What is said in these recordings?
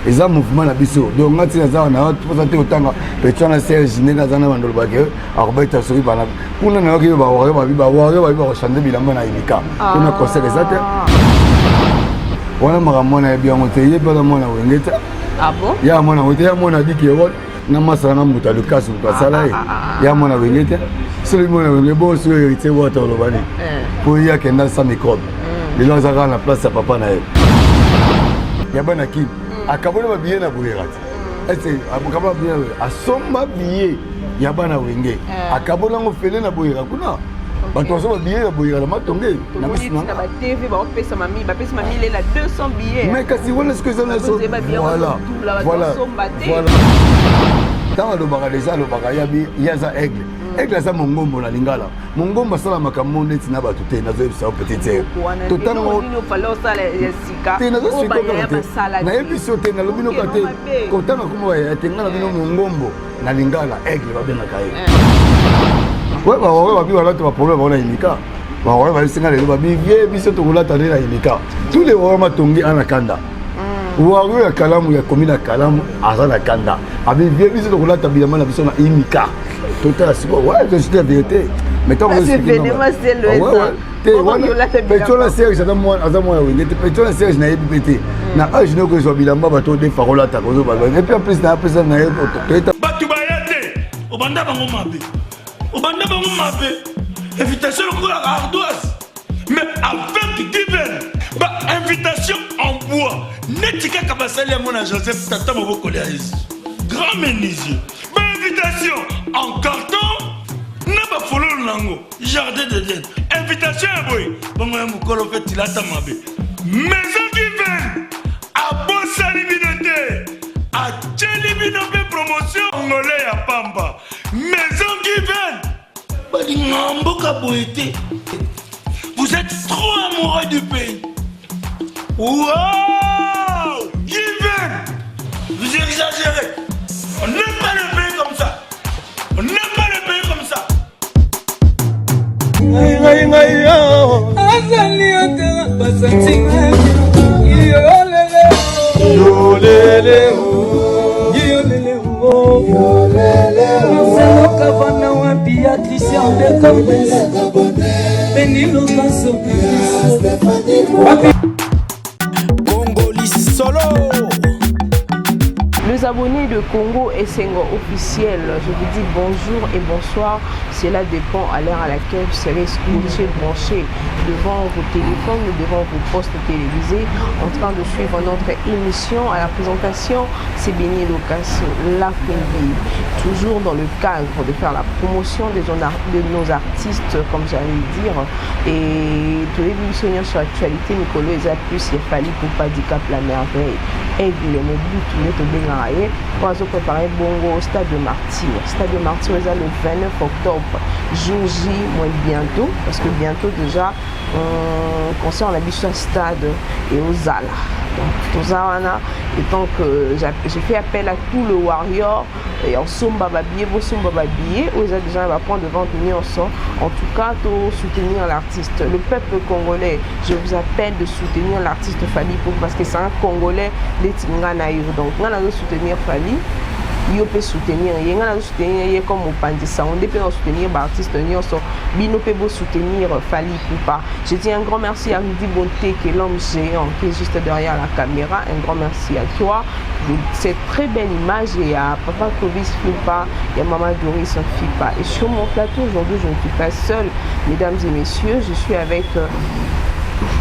eza mouvement na biso donc ngati naza na posate otanga petana Serge ndenge aza na bandolo bake akobeta soki bana kuna na yoki ba wa chande bilamba na imika kuna concert ezate wana makamona bien monté yebala mona wengeta ah bon ya mona wote ya mona diki yo na masala na muta le kasu kasala ya mona wengeta soli mona wenge bon so hérité wata lobani pour ya kenda sa microbe lelo azaka na place ya papa na ye ya bana ki akabona ba billet na boyerati ese akabona billet asomba billet ya bana wenge akabona ngo fele na boyera kuna bato asomba billet na boyera na matonge na bisina ba TV ba pesa mami le la 200 billets mais kasi wala ce que ça na so voilà tant le bagadeza le bagaya ya za aigle aigle za mongombo na lingala mongombo sala makambo neti na bato te nazo ebisa petite sœur to tango nino falo sala ya sika o bagaya basala na ebiso te na lobino ka te ko tanga kuma ya tengala bino mongombo na lingala aigle ba benga kai ouais ba bi wala to ba problème on a imika ba wala ba singa le ba bi vie biso to kula tane na imika tous les wama tongi anakanda Ouaru ya kalamu ya komina kalamu azana kanda abi vie biso to kula tabila na biso na imika total c'est bon ouais c'est la vérité mais tant que c'est événement c'est le Petona Serge ça moi azamo ya wende Petona Serge na ebipete na age no ko so bilamba bato de farola ta ko zo ba et puis en plus na personne na to batu bayate obanda bango mabe invitation ko ardoise mais avec divers ba invitation en bois netika kabasali ya mona Joseph tata maboko ya Yesu grand menuisier ba invitation en carton na ba fololo nango jardin d'Eden invitation ya boy bongo ya mukolo fait ilata mabe maison divine a bosali binote a tcheli binote promotion ngolé ya pamba maison divine bali ngamboka boité vous êtes trop amoureux du pays. Wow! Given! Vous exagérez. On n'aime pas le pays comme ça. On n'aime pas le pays comme ça. Les abonnés de Congo Essengo officiel, je vous dis bonjour et bonsoir. Cela dépend à l'heure à laquelle vous serez scotché, branché devant vos téléphones, devant vos postes télévisés, en train de suivre notre émission. À la présentation, c'est Béni Lucas, la Congo. Toujours dans le cadre de faire la promotion de nos artistes, comme j'allais dire. Et tous les émissions sur l'actualité, Nicolas Ezapus, il fallait pour pas handicap la merveille. Aigle, mon but, tout le monde pour préparer bongo au Stade de Martyr. Stade de Martyr est le 29 octobre. Jour J, moins bientôt, parce que bientôt déjà, on concerne la biche stade et aux Zala. Donc, tout ça, et tant que j'ai fait appel à tout le warrior, et en somba babier, vos somba babier, où ils ont déjà un point de vente en tout cas, de soutenir l'artiste. Le peuple congolais, je vous appelle de soutenir l'artiste Fally parce que c'est un Congolais des Tinganaïr. Donc, on a soutenir Fally. Il peut soutenir, il y a soutenir comme au Pandissa, on peut soutenir l'artiste, Bino peut soutenir Fally Poupa. Je dis un grand merci à Rudy Bonté, qui est l'homme géant, qui est juste derrière la caméra. Un grand merci à toi. Cette très belle image et à Papa Clovis Poupa et à Maman Doris Fipa. Et sur mon plateau aujourd'hui, je ne suis pas seule, mesdames et messieurs, je suis avec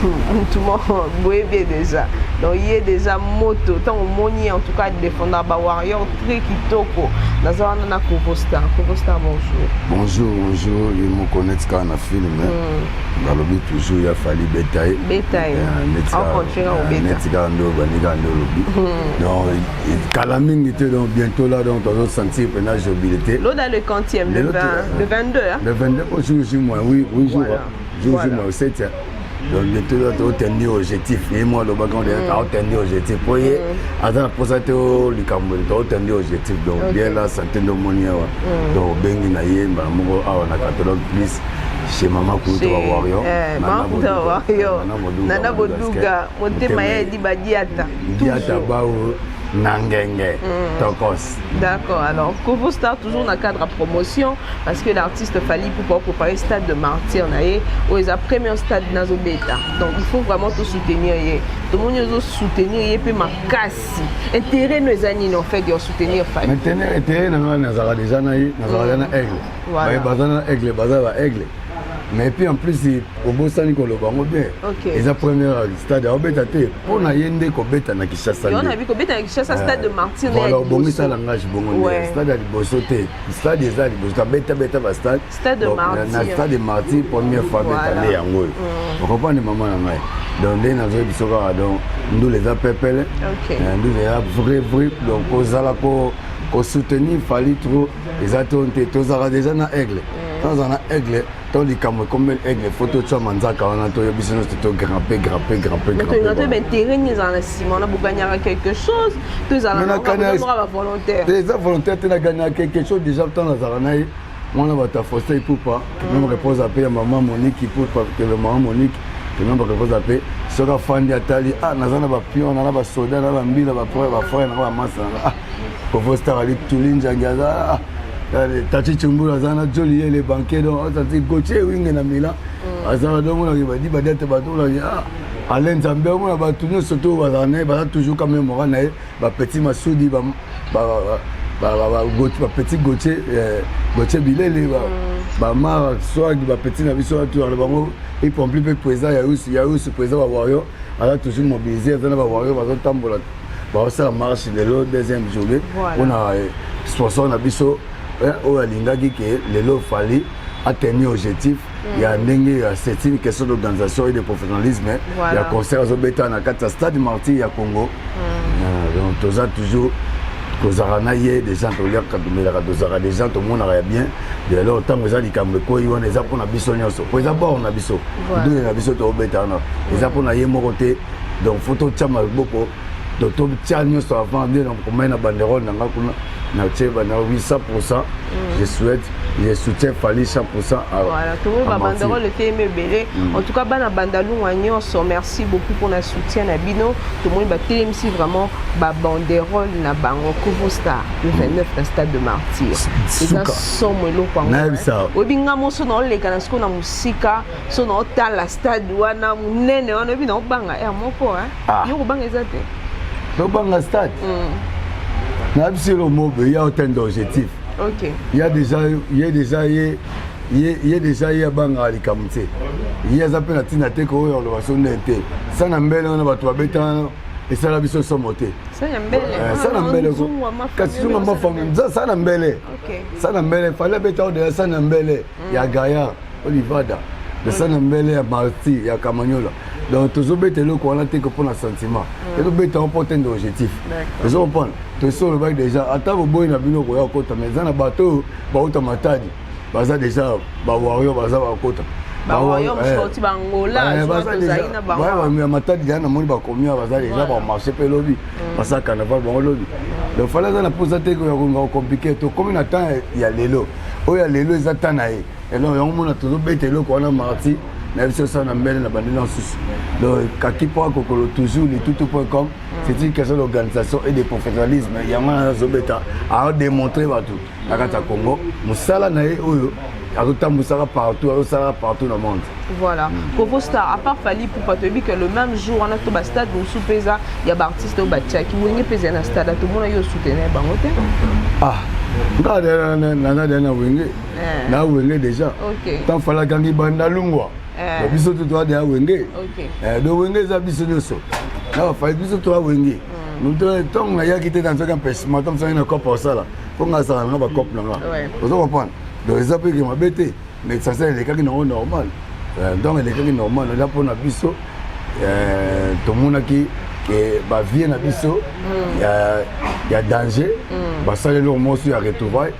tout le monde boébé déjà. Donc il y a déjà moto, tant au moni en tout cas défendre ba warrior très kitoko. Nazana na Kovostar, bonjour. Bonjour, il me connaît quand on a film. Dans le but toujours il a fallu bétail. En continuant au bétail. Netika ndo baniga ndo lobby. Donc Kalaming était donc bientôt là donc on va sentir pendant jubilé. L'autre le 40e, le 22 hein. Le 22 jour moi oui jour moi au 7. Donc bientôt tu as atteint l'objectif et moi le bagan tu as atteint l'objectif pour y attendre pour ça tu as atteint l'objectif donc bien là santé de monia donc bengi na ye mamango a on a catalogue plus chez maman Kouta Warrior Nana Boduga motema ya di badiata diata ba Nangenge, Tokos. D'accord, alors Kovo Star toujours dans le cadre de promotion parce que l'artiste Fally pour préparer le stade de Martyr, où ils ont premier stade Nazo Beta. Donc il faut vraiment tout soutenir. Tout le monde doit soutenir et puis ma casse. Intérêt nos amis en fait de soutenir Fally. Maintenant, intérêt nous avons déjà aigle. Voilà. Aigle, aigle. Mais puis en plus, au beau stade, il y a première stade à Obeta. On a yende Kobeta na Kishasa. On a vu Kobeta na Kishasa stade de Martyr. Voilà, bon ça langage bon. Stade à Libosoté. Stade des Alpes, Beta stade. Stade de Martyr. Stade de Martyr première fois Beta né en Gaulle. On comprend les mamans là. Donc les nazos bisoka donc nous les appelle. Nous les vrai donc aux alako au soutenir Fally trop les attentes tous aura déjà na aigle. Quand on a aigle tant les caméras comme aigle photo de manzaka on a tout business tout grimper. Mais terrain ils en Simon on a pour gagner quelque chose tous en a volontaire. Les volontaires tu as gagné quelque chose déjà tant la zaranaï on a ta forcer pour pas même repose à payer maman Monique pour que le maman Monique que même repose à payer sera fan d'Atali nazana ba pion na ba soda na ba mbila ba frère na ba massa Kovo Star ali tulinja ngaza Tati Chumbura zana joli les banquiers donc ça dit Gauthier winge na Milan azana donc on a dit badete batola Alain Zambé on a tenu surtout bazana ba toujours quand même on a ba petit Masoudi ba petit Gauthier Bilele ba mar swag ba petit na biso tout le bango et pour plus présent il y a aussi présent ba Wario ala toujours mobilisé zana ba Wario ba tambola ba ça marche de l'autre deuxième journée on a sponsor na biso au alingaki que Lelo Fally a tenu objectif il y a une question d'organisation et de professionnalisme il y a concert Zobeta na kata stade Martyr ya Congo donc tous toujours kozarana ye des gens to lire quand mais des gens tout le monde a bien de alors tant que ça dit comme ko yon les pour na biso nyonso pour d'abord na biso deux na biso to beta na les pour na ye mo côté donc photo chama boko donc to tia nyonso avant de donc comme na banderole na kuna na tcheba na 800%. Je soutiens Fally 100%. Voilà, tout le monde banderole était aimé belé. En tout cas, bana bandalou wagnon, merci beaucoup pour le soutien na bino. Tout le monde va télémissi vraiment ba banderole na bango Kovo Star le 29 au stade de Martyr. C'est un somelo kwa. Na ça. Obinga moso na le kana sko na musika, so na ta la stade wana munene wana bi na banga moko Yo banga ezate. Do banga stade. Sur le mot, il y a autant d'objectifs. Ok. Il y a déjà Banga Alikamte. Il y a des appels à Tinate Koro, on va sonner. Ça n'a pas de bateau et ça n'a pas de somoté. Ça n'a pas de ça n'a pas de ça n'a pas de ça n'a pas de fallait bêta de ça n'a pas de il y a Gaïa, Olivada, de ça n'a pas de Marty, il y a Camagnola. Donc toujours bêter le qu'on a été que pour le sentiment. Et le bêter en portant d'objectifs. Ils ont pas. Tu sais le bail déjà. Attends vos boys na bino koya kota mais dans le bateau, ba automatadi. Baza déjà ba wario baza ba kota. Ba wario mshoti bangola, baza zaina ba. Ouais, mais matadi na moni ba komia baza déjà ba marché pe lobby. Basa carnaval ba lobby. Donc fallait ça na poser te ko compliqué to comme na temps il y a lelo. O ya lelo ezatana e. Et donc on a toujours bêter le qu'on a marti. Même si ça n'a pas de donc Kakipo Kokolo toujours les tout.com c'est une question d'organisation et de professionnalisme il y a un Zobeta à démontrer partout la carte Congo Moussala nae oyo Aruta Moussala partout dans le monde. Voilà. Kovo Star, à part Fally pour pas te dire que le même jour on a tout stade où sous pesa il y a artiste au Batia qui voulait peser dans stade tout le monde a soutenir bangote. Na wenge déjà. OK. Tant fallait gagner bandalungwa. Biso to doit de wenge. OK. Do wenge za biso nyoso. Na fa biso to wenge. Nous tong na ya kité dans un empêchement comme ça une cop pour ça là. Pour nga ça na ba cop là. Vous comprenez? Donc ça peut que ma bête mais ça c'est les cas qui sont normal. Donc les cas qui normal là pour na biso tout le monde qui ba vie na biso il y a danger. Bah ça les lourds morceaux à retrouver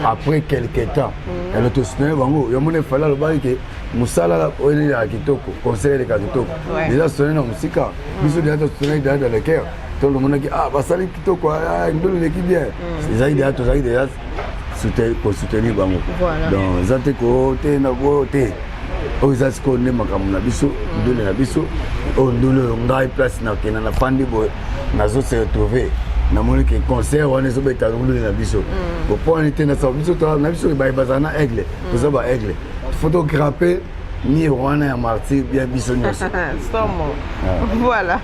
après quelques temps. Et le tout snap bango il y a mon fala le bail que musala on est à kitoko conseil de kitoko déjà sonné na musika biso déjà sonné dans le cœur tout le monde qui bah ça les kitoko ndolo l'équipe bien c'est déjà tout ça déjà soutenir bango donc ça te côté na côté o za ko ne makamu na biso ndolo na biso o ndolo ngai place na kena na fandi boy nazo se retrouver namoni ke concert wana ezobeta ngulu na biso pour on était na biso na biso ba bazana aigle toza ba aigle photographer ni wana ya martyr bien biso nyonso voilà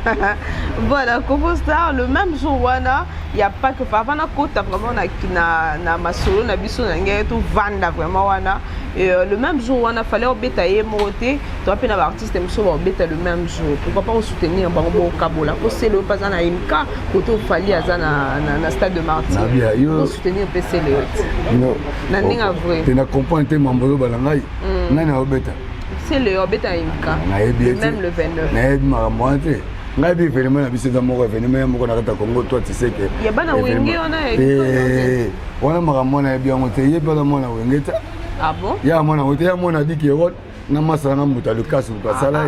voilà Coco-Star le même jour wana il y a pas que papa na kota vraiment na masolo na biso na ngé tout vanda vraiment wana et le même jour wana fallait obeta ye moté to apena artiste mso ba obeta le même jour pourquoi pas soutenir bango kabola ko c'est le pas na imka koto fali azana na stade de martyr pour soutenir PC le na ninga vrai tu na comprendre te mambo balangai nana obeta c'est le obeta imka même le 29 na maramwate ngai bi événement na biso za moko événement moko na kata Congo toi tu sais que ya bana wenge wana maramona ya bien ngote ye bana mona wenge ta ah bon ya mona wote ya mona diki ro na masana na muta le kasu ka sala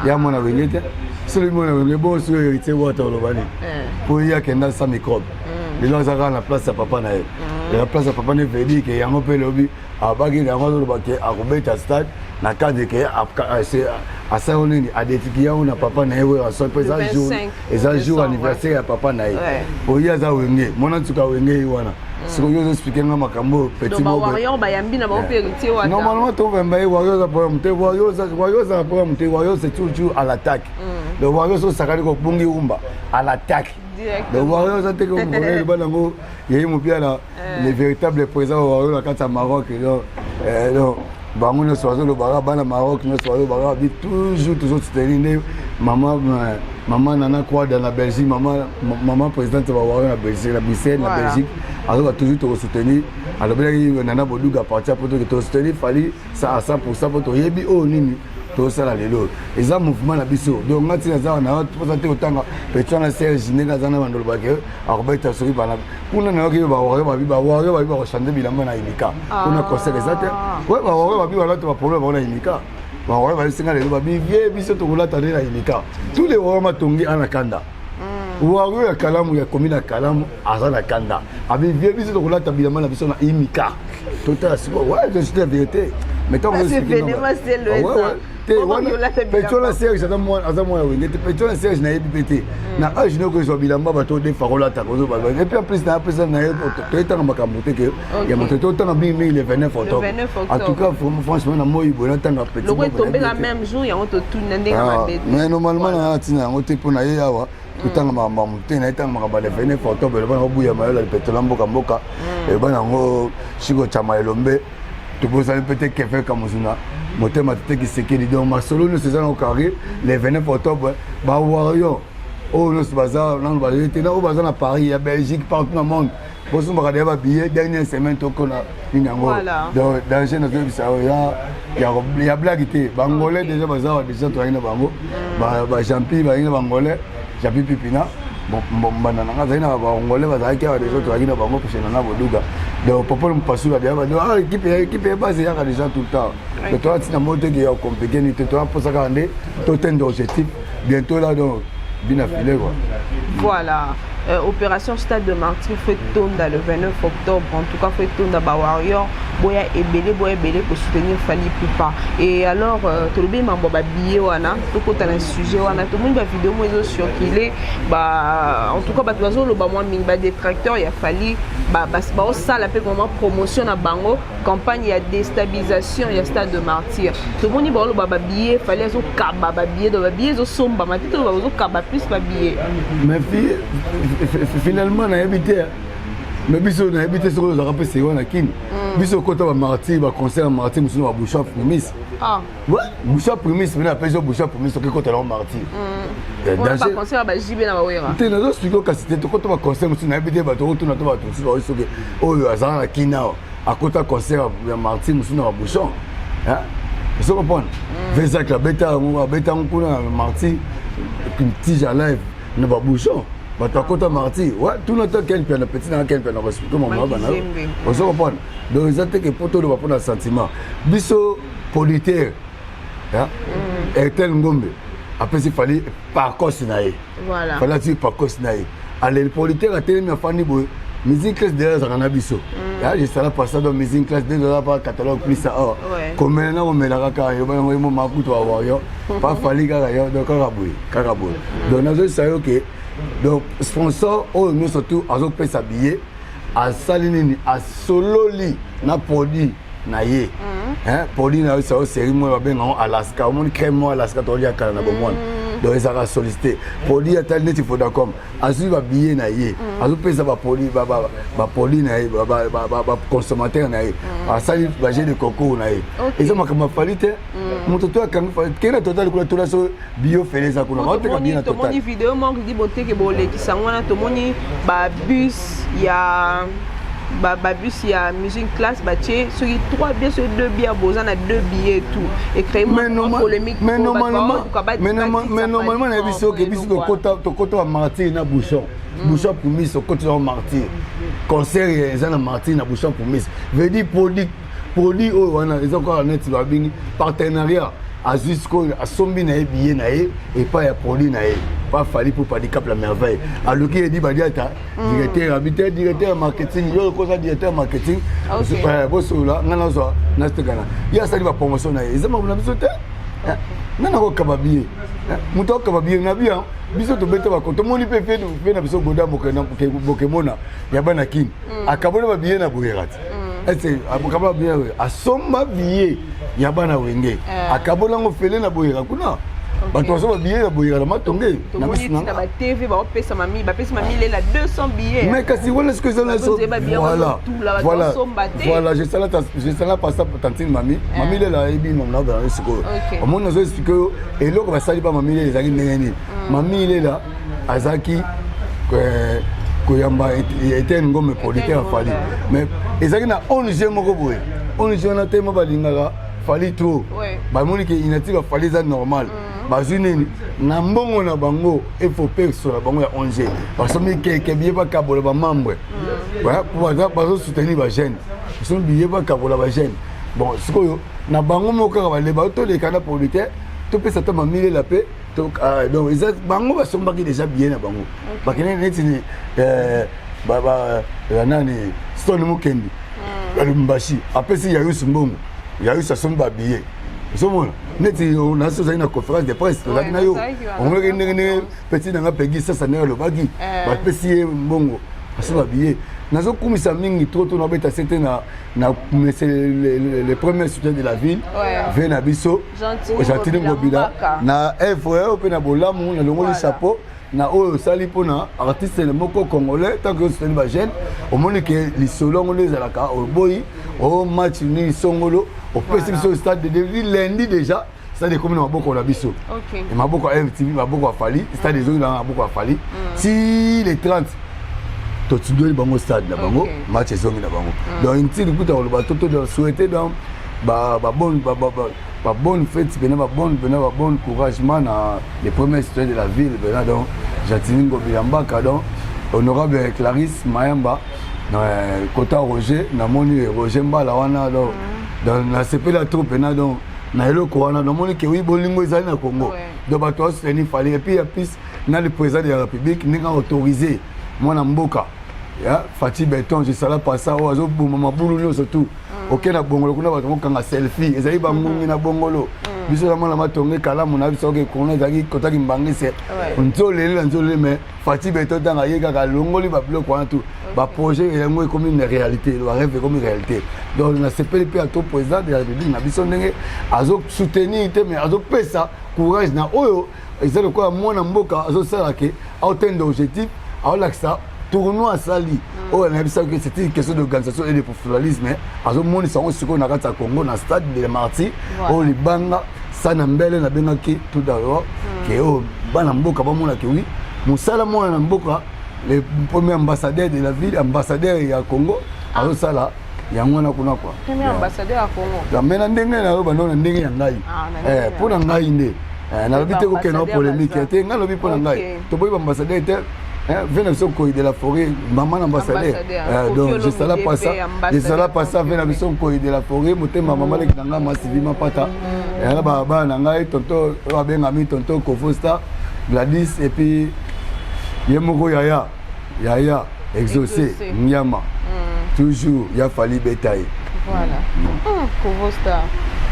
ya mona wenge ta celui mona wenge bon sur héritier wata lobani pour ya kenda sa microbe les gens à la place à papa na la place à papa ne veut dire que yango pe lobi abaki yango lobaki akobeta stade na cadre que à ça on est à détiquer on a papa na ewe à son présent jour et ça jour anniversaire à papa na o ya za wenge mona tuka wenge wana siko yo expliquer nga makambo petit mot warrior ba yambi na ba héritier wana normalement to vemba warrior za pour monter warrior za pour monter warrior c'est toujours à l'attaque le warrior so sakali ko bungi umba à l'attaque le warrior ça te ko le banango yeye mupia la les véritables présents warrior la kata Maroc donc bango ne soiseau le bara bana Maroc ne soiseau bara dit toujours soutenir maman nana quoi dans la Belgique maman présidente va voir la Belgique la Bruxelles la Belgique alors toujours te soutenir alors bien nana boduga partir pour te soutenir fallait ça à 100% pour to yebi o nini to sala lelo eza mouvement na biso donc ngati na za na présenter autant petro na Serge nega za na bandolo bake akobeta sori bana kuna na yoki ba wa chande bilamba na imika kuna concert ezate ouais ba wala to ba problème na imika ba wa singa lelo ba bivie biso to kula tane na imika tous les wa matongi anakanda Ouaru ya kalamu ya commune ya kalamu azana kanda abi vie biso to kula tabilamba na biso na imika total c'est ouais c'est la vérité mais tant que c'est le Petrola Serge azamoya wenge Petrola Serge na EPT na age no ko so bilamba bato de farola ta ko zo ba et puis en plus na après ça na to etanga makambo te ke ya moto to tanga bi le 29 octobre en tout cas franchement na moi bon tanga petit le ko tomber la même jour ya to tout ndenga mabete mais normalement na tina ngote pona ye yawa tutanga mama mutena etanga makaba le 29 octobre le bana obuya mayola le Petrola mboka e bana ngo shiko chama elombe to bosa peut-être que fait comme ça motema tete qui sekeli donc masolo nous c'est au carré les 29 octobre ba warrior oh nous bazar dans ba était là au bazar à Paris à Belgique partout dans le monde pour ça ba ba billet dernière semaine to kona inango donc dans chez nous ça il y a blaguité bangolais déjà bazar déjà to ina bango ba champi ba ina bangolais champi pipina bon banana ngazina ba ngolais bazar qui a déjà to ina bango pour chez na boduga donc papa me passe là donc équipe base ya déjà tout le temps mais toi tu n'as monté qui est compliqué ni toi pour ça garder tout un objectif bientôt là donc bien affilé quoi voilà opération Stade de Martyr fait tonda le 29 octobre en tout cas fait tonda ba warrior boya ebele pour soutenir Fally Ipupa et alors to le bien ba billet wana to kota na sujet wana to monde ba vidéo mo ezo circuler ba en tout cas ba tozo lo ba moi mingi ba détracteur ya Fally ba o sala pe vraiment promotion na bango campagne ya déstabilisation ya Stade de Martyr to monde ba lo ba billet Fally azo kaba ba billet do ba billet zo somba matito ba zo kaba plus ba billet mais finalement na habité mais biso na habité sur le rappel c'est on a kin biso kota ba Martyr ba concert Martyr musuno ba Bouchard Primis ouais Bouchard Primis mais na peso Bouchard Primis to kota la Martyr dans concert ba JB na ba wera te na zo expliquer ka c'était to kota ba concert musuno na habité ba to na to ba to so so que oyo azana kina a kota concert ya Martyr musuno ba Bouchard hein vous comprenez Vesak la beta kuna Martyr une tige à live na ba Bouchard bato akota Martyr ouais tout notre quel piano petit na quel piano expliquer mon bana on se comprend donc ils ont que poto le pour le sentiment biso politaire hein et tel ngombe après il fallait par cosinaé voilà fallait dire par cosinaé aller le politaire a tellement fani boy musique classe derrière ça na biso là je serai passé dans musique classe déjà pas catalogue plus ça comme maintenant on met la kaka yo ba mo makuto wa yo pas fallait kaka yo donc kaka boy donc nazo sayo que donc sponsor oyo nyonso tu azopesa billet asali nini asololi na produit na ye produit na ye sao série moko babengango Alaska omoni crème moko Alaska tolia kala na bomwana donc ezalaka sollicité produit atali neti Vodacom azwi babillet na ye azopesa baproduit na ye baconsommateur na ye asali bajet de concours na ye eza makambo afali te moto to akangi kena total kuna tola so bio fele eza kuna baoteka bien na total tomoni video moko di boteke bolekisa wana tomoni babus ya babus ya musique classe batie soki 3 billets sur 2 billets boza na 2 billets tout et créer une polémique mais normalement na biso ke biso to kota martyr na bouchon pour miss au côté de martyr concert eza na martyr na bouchon pour miss veut dire produit o wana eza ko net ba bingi partenariat azusco asombi na billet na et pas ya produit na pas fallu pour pas cap la merveille alors qui dit badiata directeur marketing yo ko ça directeur marketing bosso là ngana zo na stekana ya sali ba promotion na eza ma na biso te nana ko kababier muto kababier na bien biso to beta ba konto moni pe na biso goda bokemona ya bana kin akabona ba billet na boyerat ese abukaba bien asomba billet ya bana wenge akabona ngo fele na boyera kuna bato baso ba billet na boyera matonge na bisina ba TV ba pesa mami lela 200 billets mais kasi wala ce que ça voilà je sala pas ça pour tantine mami lela ebi mona ba siko au monde nazo expliquer eloko ba sali pa mami lela ezaki ndenge mami lela azaki koyamba était ngome producteur fali mais ezaki na ONG moko boye ONG na tema balingaka fali trop bamoni ke inati ba fali za normal bazwi nini na mbongo na bango il faut perso na bango ya ONG basomi ke biye ba kabola ba membre pour bazo soutenir ba jeune basomi biye ba kabola ba jeune bon sikoyo na bango moko ba le ba to le kana producteur to pesa ta mamile la paix donc ils bango basombaki déjà bien na bango bakene neti ni la nani stone mukendi alumbashi apesi ya yusu mbongo ya yusu asomba billet somona neti na so na conférence de presse to na yo on le ngene petit na pegi sasa na lo bagi bapesi mbongo asomba billet nazo kumisa mingi trop na beta c'était na les premiers soutiens de la ville vena biso Gentili Ngobila na frère pe na bolamu na longoli chapeau na oyo sali pona artiste le moko congolais tant que c'est ba jeune au monde que li solongo les alaka au boy au match ni songolo au petit biso stade de lundi déjà stade de commune maboko na biso et maboko MTV maboko afali stade des autres maboko afali si les 30 tu dois bango stade na bango match ezongi na bango donc intili kuta ko ba toto de souhaiter donc ba bonne fête bena ba bonne couragement na les premiers citoyens de la ville bena donc Gentili Ngobila Mbaka donc honorable Clarisse Mayamba na Kota Roger na moni Roger Mbala wana donc dans la CP la troupe bena donc na eloko wana na moni ke wi bolingo ezali na Congo donc ba toi c'est ni fallait et puis ya plus na le président de la République ninga autorisé mwana mboka ya Fati Beton je sala pas ça ozo buma mabulu nyo surtout OK na bongolo kuna bato kanga selfie ezali bangungi na bongolo biso na mala matonge kala mona biso ke kona zaki kotaki mbangise nzolele mais Fati Beton tanga yeka ka longoli ba bloc wana tout ba projet yango comme une réalité le rêve comme une réalité donc na CPLP à tout président de la République na biso ndenge azo soutenir te mais azo pesa courage na oyo ezali quoi mwana mboka azo sala ke atteindre objectif aolaksa tournoi sali oh on a vu ça que c'était une question d'organisation et de professionnalisme azo moni sango siko na kata Congo na stade de Martyrs oh libanga sana mbele na benga ki tout d'abord que oh bana mboka ba mona ke oui musala mona na mboka le premier ambassadeur de la ville ambassadeur ya Congo azo sala yango na kuna kwa premier ambassadeur à Congo la mena ndenge na ba na ndenge ya ngai pour na ngai nde na lobite ko ke no polémique te ngalo bi pour na ngai to boy ambassadeur te venez sur le de la forêt, maman ambassadeur. Donc je ne pas ça, venez sur le de la forêt, monter ma maman avec Nanga, ma civima pata. Et là, baba, Nanga, tonton, Rabin Ami, tonton, Kofosta, Gladys, et puis Yemoko Yaya, exaucé, Nyama. Toujours, il a fallu bétail. Voilà. Kofosta.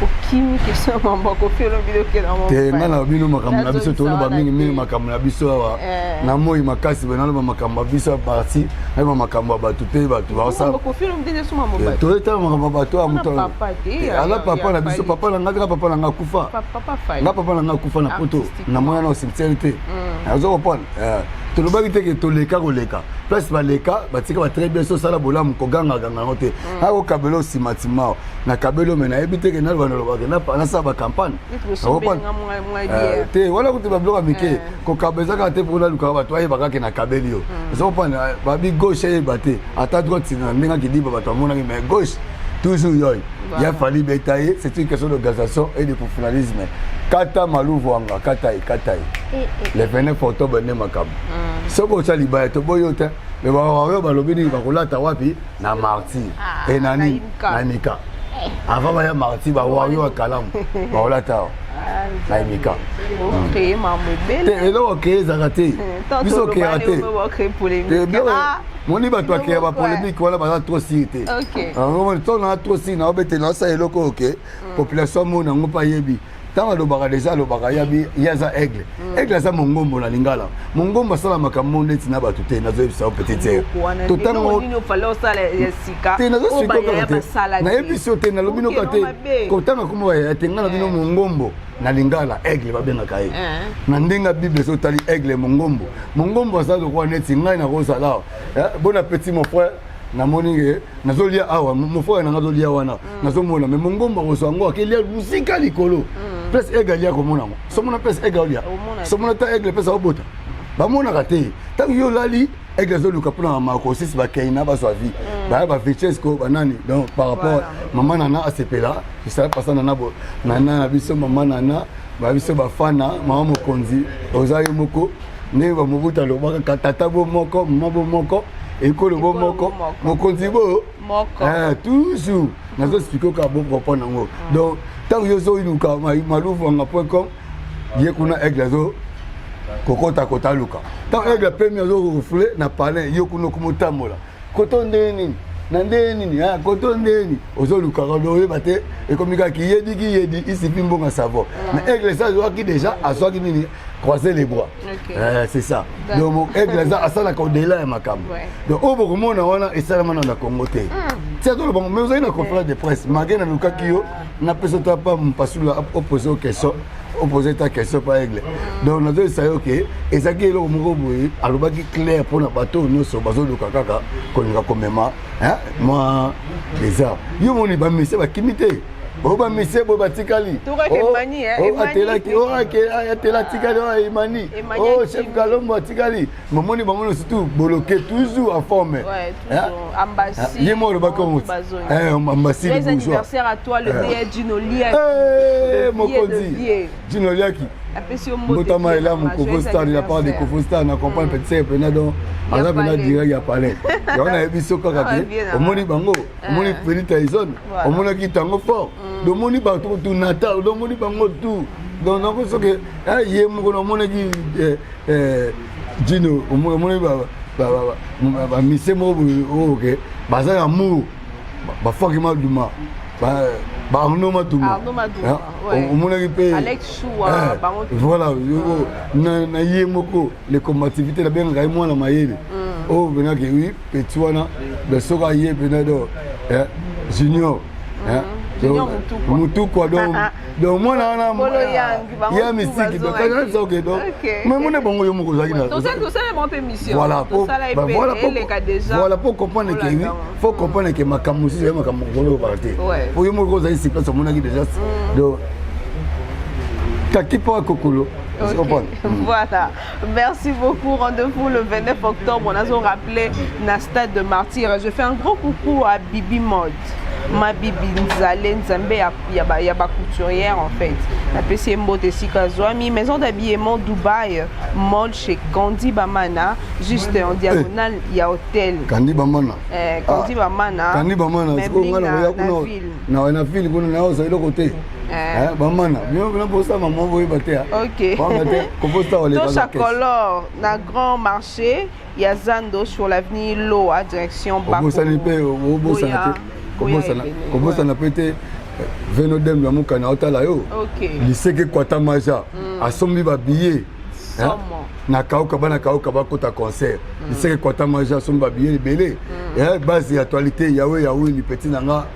Ok, Kimi question maman ko fait le vidéo que dans mon te ngana bino makambo na biso to ba mingi makambo na biso awa na moi makasi bana ba makambo biso parti na ba makambo ba tupe ba tu ba sa ko fait le vidéo sur maman ba to eta makambo ba to amuto ala papa na biso papa na ngaka papa na ngakufa papa fa na papa na ngakufa na poto na moya na sincérité azo comprendre to lo ba ki te ke to leka ko leka place ba leka ba tika ba très bien so sala bolamu ko ganga ganga ngote ha ko kabelo simatima na kabelo mena ebite ke na ba no ba na sa ba campagne te wala kuti ba bloka mike ko kabeza ka te pour na luka ba to ayeba ka ke na kabelio so pana ba bi gauche e bate ata droite na ndinga ki diba ba to mona mais gauche toujours yoy il a fallu bétailler c'est une question d'organisation et de professionnalisme kata maluvu anga katai le 29 octobre ne makam soko cha libaya to boyota le ba ba lobini ba kolata wapi na martyr et nani nanika avant ba ya martyr ba wa kalamu ba kolata na imika créer maman belle et là OK zakate biso OK raté moni ba to créer ba polémique wala ba trop sirité on to na trop si na obete na sa eloko OK population mona ngopa yebi tant le baga déjà le baga yabi yaza aigle ça mongombo na lingala mongombo sala makambo ndeti na batu te nazo bisa petite to tango nino falo sala yesika te nazo sika na ebiso te na lobino kate ko tanga kuma ya tengana bino mongombo na lingala aigle ba benga kai na ndenga bible so tali aigle mongombo ça de quoi neti ngai na ko sala bon appétit mon frère na moninge nazolia awa mon frère na nazolia wana nazomona mais mongombo ko so ngo akelia musika likolo place egalia ko mona somona place egalia somona ta egle place obota ba mona kate tant yo lali egle zo luka pona mako sisi ba kaina ba so vie ba Francesco banani donc par rapport maman nana asepela ça passe nana biso maman nana ba biso ba fana mama mokonzi ozayo moko ne ba mobuta lo ba tata bo moko mabo moko ekolo bo moko mokonzi bo toujours nazo expliquer ka bon comprendre ngo donc tant yo zo iluka maluvu nga.com ye kuna aigle zo kokota kota luka tant aigle premier zo reflet na palais yo kuno kumotamola kotonde nini na ndeni kotonde ozoluka lo bate ekomika ki yedi ici pimbonga savo mais aigle ça zo ki déjà asoki nini croiser les bras c'est ça donc aigle ça asala ko dela ya makambo donc obo komona wana esalama na Congo te c'est tout bon mais vous avez une conférence de presse magena luka kiyo na peso ta pa mpasula opposer aux questions opposer ta question par aigle donc on a dit ça OK et ça qui lo moko boye alobaki clair pour na bateau noso bazo luka kaka kolinga komema moi déjà yo moni ba mese ba kimite oba mese bo batikali atela tikali imani chef Kalombo atikali momoni bangono surtout bloqué toujours en forme ambassade yemo le bakon ambassade les anniversaires à toi le DG Gino Liaki mokonzi Gino Liaki Botama est là, mon Kofostar, il a pas de Kofostar, on accompagne petit peu, donc, on a bien direct à parler. Et on a vu ce qu'on a fait, au Moni Bango, au Moni Feli Tyson, au Moni qui tango fort, le Moni Bango tout Natal, le Moni Bango tout. Donc, on a vu que, il y a mon Moni qui, Gino, au Moni Bango, Missé Mobo, ok, Bazar Amour, Bafakima Douma. Arnaud Matouma. Alex Choua. Voilà, na yemoko les combativité la bien gaïmo na mayele. Oh bena ke oui, Petouana, le soka yé benado Junior. Moutou quoi donc moi na ya mystique donc ça OK donc mais mon bon yo moko zaki na tout ça est mon permission voilà pour comprendre que oui faut comprendre que makambo si makambo ngolo parti pour yo moko zaki c'est place mon aki déjà donc takipo kokolo. Voilà, merci beaucoup. Rendez-vous le 29 octobre. On a rappelé na stade de Martyr. Je fais un gros coucou à Bibi Mode. Ma Bibi Nzale Nzambe, il y a ba couturière en fait. La PC Mbote Sikazwami, maison d'habillement Dubaï, mall chez Kandi Bamana, juste en diagonale, il y a hôtel. Kandi Bamana. Kandi Bamana. Kandi Bamana. Mais na na ville kuna na oza ile côté. Bamana. Bien bien pour ça maman voye bater. OK. Tocha Color, na grand marché, il y a Zando sur l'avenue Loa direction Bakongo. Comment ça n'a pas été veno dem la mukana otala yo liseke kwata maja asombi ba billet na kauka ba kota concert liseke kwata maja asombi ba billet belé base actualité yawe ni petit nanga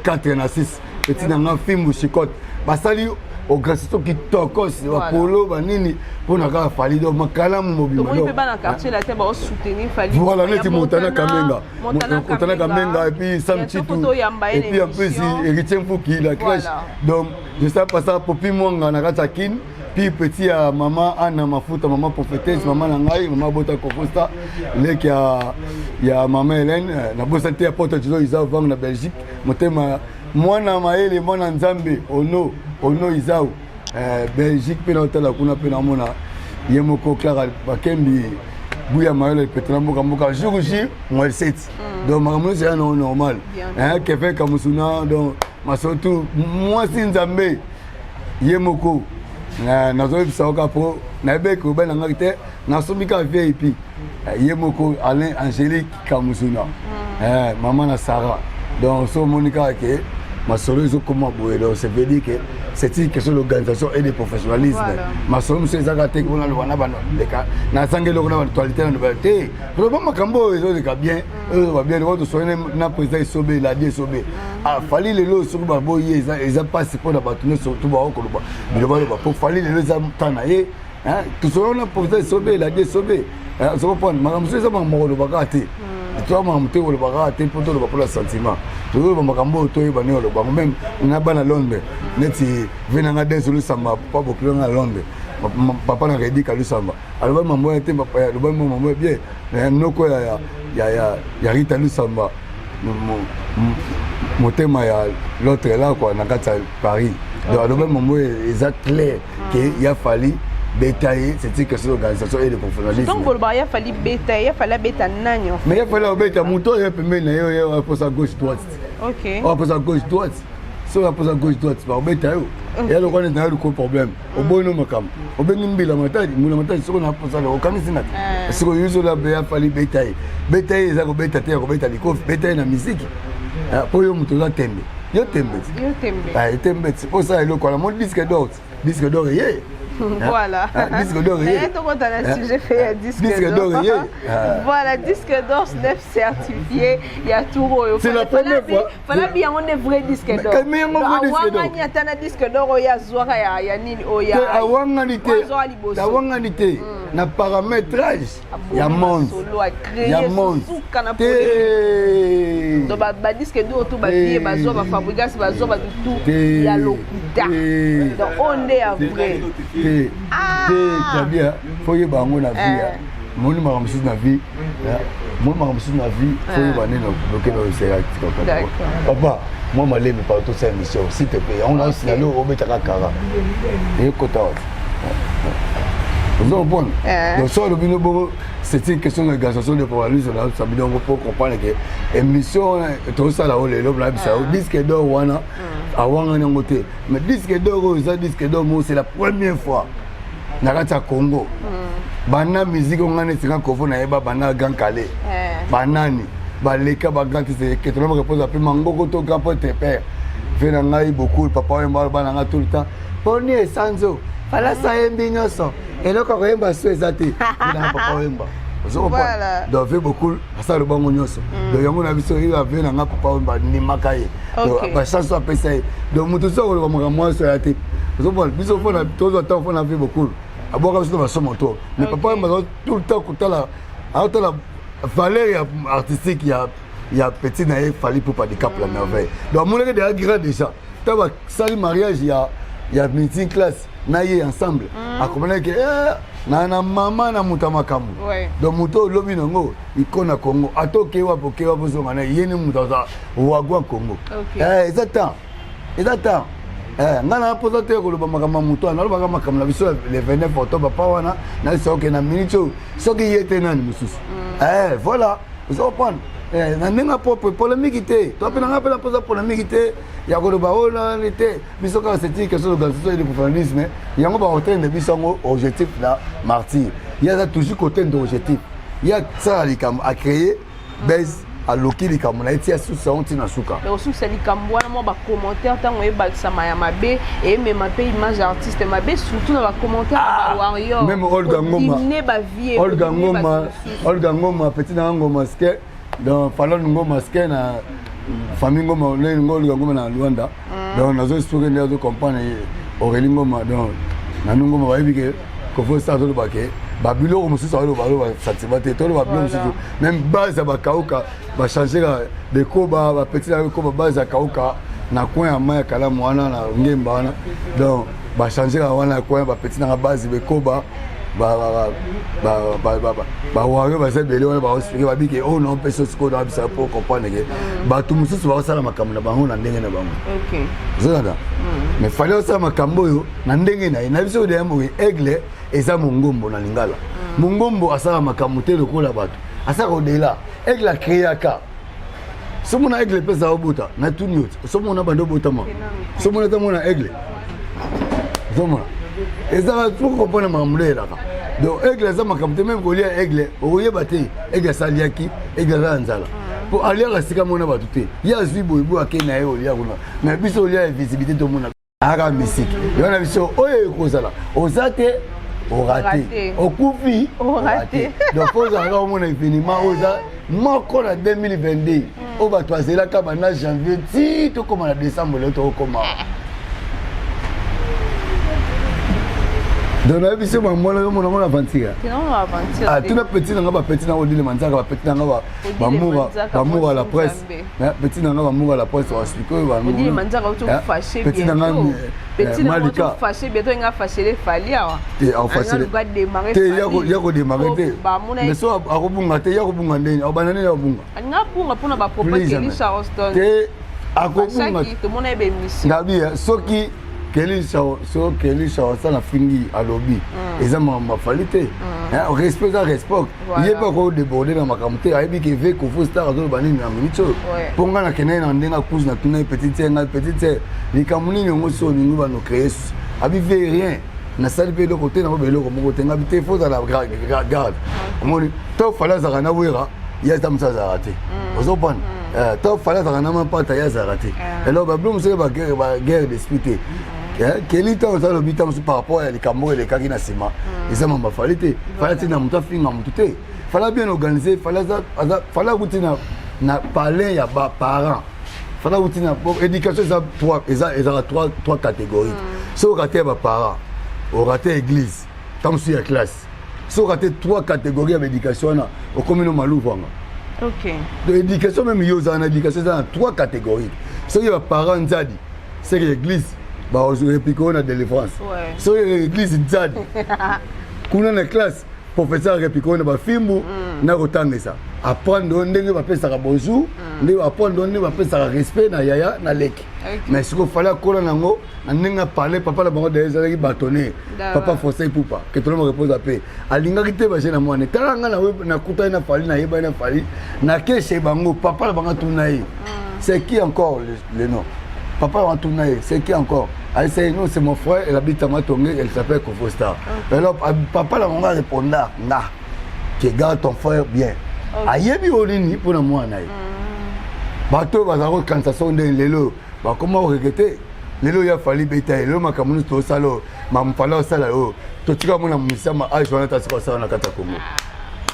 4 na 6 petit nanga film chikote basali au grâce qui tokos ba polo ba nini pona ka fali do makala mobile to peut pas dans quartier la tête ba soutenir fali voilà neti montana kamenga et puis Sam Chitou et puis en plus Héritier Fouki la crèche donc je sais pas ça popi monga na katakin puis petit à maman Anna Mafuta maman prophétesse maman Nangai maman Bota Kokosta les qui a maman Hélène na bossa te porte tu ils vont na Belgique motema mwana maele mwana nzambe ono izao Belgique pe na hôtel kuna pe na mona yemoko Clara bakembi buya maele petna mboka jour J moins 7 donc maman c'est normal que fait comme suna donc masotu moi si nzambe yemoko nazo bisaoka po na beko bana ngate na somika VIP yemoko Alain Angélique Kamusuna maman na Sarah donc so Monica que ma solution comment boire donc ça veut dire que c'est une question d'organisation et de professionnalisme ma solution c'est ça que on a le wana bana na sangelo kuna actualité na nouvelle vraiment makambo ezo de bien va bien on soigner na président Sobé la die Sobé a fali le lo sur ba boye ils a passé pour la batune surtout ba ko ba mais ba pour fali le za tana hein tout ça on a président Sobé la die Sobé ça va prendre makambo c'est ça makambo ba kati toi mamte ko ba kati pour tout le sentiment toujours ba makambo to ba ne lo ba même na bana Londres neti venanga denso lu samba pas beaucoup na Londres papa na redi ka lu samba alors maman était papa ya lo ba maman bien noko ya rita lu samba motema ya l'autre là quoi na kata Paris donc alors maman est clair que il a fallu détailler cette question d'organisation et de professionnalisme. Donc il a fallu détailler, il a fallu détailler nani. Mais il a fallu détailler mouton et puis mais il pose à gauche droite. OK. On pose à gauche droite. Si on pose à gauche droite, c'est pas détailler. Et alors on est dans le problème. Au bon nom makam. Au ben mbila matadi, mula matadi soko na pose à au kamisi na. Soko yuzo la il a fallu détailler. Détailler ça ko détailler ko détailler ko détailler na musique. Pour yo mouton la tembe. Yo tembe. Ah, tembe. C'est pour ça il ko la mon disque d'or. Disque d'or yé. Voilà. Disque d'or. J'ai fait un disque d'or. Voilà, disque d'or, 9 certifié. Il y a tout. C'est la première fois. Voilà bien on est vrai disque d'or. Mais on vrai disque d'or. Il y a un disque d'or, il y a Zora, il y a Nini, il y a. La wangalité, na paramétrage, il y a monde. Il y a monde. Donc ba disque d'or tout ba billet, ba zo ba fabrication, ba zo ba tout. Il y a l'okuta. Donc on est à vrai. Bien, faut y bango na vie. Mon numéro na vie. Mon numéro na vie, faut y banner bloquer dans le CRT. Papa, moi m'aller me parler de cette émission, s'il te plaît. On a signalé au Betaka Kara. Et Kota. Vous avez bon. Donc ça le binobo, c'est une question d'organisation de professionnalisme là, ça veut dire qu'on peut comprendre que émission tout ça là où les lobes là, ça disque d'or wana avant on côté. Mais disque d'or c'est la première fois na Congo. Bana musique on a c'est qu'on na eba bana Grand Calais. Banani baleka ba grand c'est que tout le monde repose après mangoko to grand pote père. Venant ngai beaucoup papa et moi bana tout le temps. Poni sanzo. Fala sa yembi nyoso. Et là quand yemba so ezate. Na papa yemba. Voilà. Donc fait beaucoup ça le bango nyoso. Donc yango na biso il va venir na papa yemba ni makaye. Donc ba chanson après ça. Donc mutu so ko ba moi so yate. Vous voyez biso fona tout le temps fona fait beaucoup. Aboka biso ba so moto. Mais papa yemba tout le temps kutala la valeur artistique il y a petit naïf fallait pour pas de cap la merveille. Donc mon gars déjà déjà. Tu vois ça le mariage il y a meeting classe naïe ensemble. A comprendre que na maman na mutama kamu. Donc muto lobi nango ikona Congo. Atoke wa pokewa bozo ngana yene mutaza wagwa Congo. Exactement. Ngana poza te ko loba makama muto na loba makama na biso le 29 octobre pa wana na soke na minito soki yete nani mususu. Voilà. Vous comprenez? Na nenga propre polémique té. Toi pe na ngapela poza polémique té. Ya ko loba ona nité. Biso ka c'est une question d'organisation et de professionnalisme. Yango ba hôtel de biso objectif là martyr. Il y a toujours côté d'objectif. Il y a ça à créer base aloki likambo na eti asusa on tina suka osusa likambo wana mo ba commentaire tango ebakisa maya mabe et même ma pays image artiste mabe surtout na ba commentaire ba warrior même Olga Ngoma petit na Ngoma ske dans Fallon Ngoma ske na famille Ngoma Olga Ngoma na Luanda donc nazo expliquer nazo comprendre Aurélie Ngoma donc na Ngoma ba ebike ko faut ça to baké babilo ko mususu alo balo satisfait to babilo mususu même base ba kauka ba changer de koba ba petit na koba base kauka na coin ya maya kala mwana na ngemba wana donc ba changer wana coin ba petit na base be koba ba wario ba sebele wana ba expliquer ba bike oh non personne ko da bisa pour comprendre que ba tout mususu ba sala makambo na bango na ndenge na bango OK zona mais fallait sala makambo yo na ndenge na biso de mo aigle eza mongombo na lingala mongombo asala makambo te lokola bato asaka odela aigle créaka somo na aigle pesa obuta na tuniot somo na bando bota ma somo na tamo na aigle somo eza pour comprendre mamlela donc aigle eza makambo te même kolia aigle oye baté aigle saliaki aigle ranzala pour aller à sika mona bato te ya zwi boybo akena ye olia kuna mais biso olia visibilité to mona aga musique yona biso oye kozala ozate au raté, au coupi, au raté. Donc, faut avoir mon infiniment aux moko na 2022. Au va toi c'est là comme en janvier, si tout comme en décembre le tout comment. Donc là biso mon aventure. Ah tout le petit na ba petit na odile manzaka ba petit na ba moura la presse. Petit na ba moura la presse on explique ba moura. Odile manzaka auto fâché bien. Petit na petit na auto fâché bientôt nga fâché les falia. Et en fâché. Te yako démarrer te. Mais so akobunga te yako bunga ndeni. Abanani ya bunga. Nga bunga pona ba propose Kelly Charleston. Te akobunga. Tout monde est bien mission. Ngabi soki Kelly Charleston na fingi à lobby. Eza ma falité. Respect à respect. Il est pas ko déborder na makamte. Aibi ke ve ko star zo bani na minito. Ponga na kenena na ndenga couche na tuna petite. Les kamuni ngo so ningu ba no créer. Abi ve rien. Na sali pe le côté na belo ko mo tenga bité faut à la garde. Moni to fala za na wera. Ya tamsa za raté. Ozopana. To fala za na ma pata ya za raté. Alors ba blum se ba guerre d'esprit. Kelly temps ça le bitam par rapport à les Cameroun et les Kagina Sima ils ont ma fallait na muta finga muté fallait bien organiser fallait routine na parler ya ba parents fallait routine éducation ça trois catégories so raté ba parents au raté église tam sur la classe so raté trois catégories d'éducation na au commune Malouvanga. OK de éducation même yo za na éducation ça trois catégories so ya parents nzadi c'est l'église bah on réplique on a délivrance so l'église nzadi kuna na classe professeur réplique on ba fimbu na kotangisa apprendre ndenge ba pesa ka bonjour ndenge apprendre ndenge ba pesa ka respect na yaya na leki mais ce qu'il fallait kola nango ndenge parler papa la bango des qui bâtonner papa forcer poupa que tout le monde repose à paix alinga kite ba jena mwana talanga na kuta na fali na yeba na fali na keshe bango papa la bango tunayi c'est qui encore le nom papa va tourner, c'est qui encore? Non, c'est mon frère, elle habite à Matongé, elle s'appelle Kofo Star. Alors, papa, là, on va répondre là, qui garde ton frère bien. Ayebi Olini pour le mois. Bateau va avoir quand ça sonne l'élo. Comment regretter? L'élo, il a fallu bêter, l'élo, ma camoufle, tout ça, ma m'fala, ça, là, tout ce qu'on a mis, ça m'a ajourné à ce qu'on a dans Katakomo.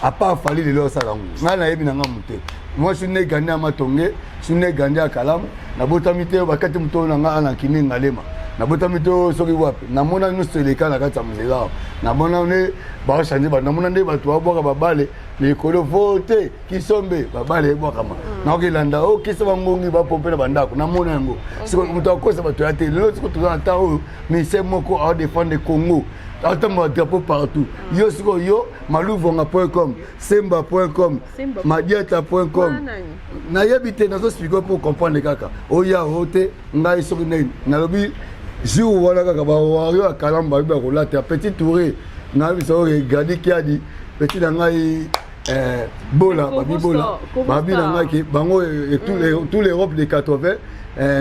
À part fallu l'élo, ça, là, on a ébi n'a monté. Moi, je suis né Gandhi à Matongé, je suis né Gandhi à Kalam. Na botamite bakati mto na nga na kini ngalema na botamite soki wapi na mona nous seleka na kata mzela na bona ne ba changer ba na mona nde ba to boka babale les kolo vote ki sombe babale boka ma na okilanda o kisa bangongi ba pompela bandako na mona ngo siko mto akosa ba to yate lelo siko to na tawo mais c'est moko à défendre Congo attends drapeau partout yo siko yo malouvonga.com semba.com madiata.com na yebite na so expliquer pour comprendre kaka oya hote ngai soki ngai na lobi jour wala kaka ba wario akalamba ba ko lata petit touré na biso regarder qui a dit petit na ngai bola babi na ngai ki bango tous les Europe des 80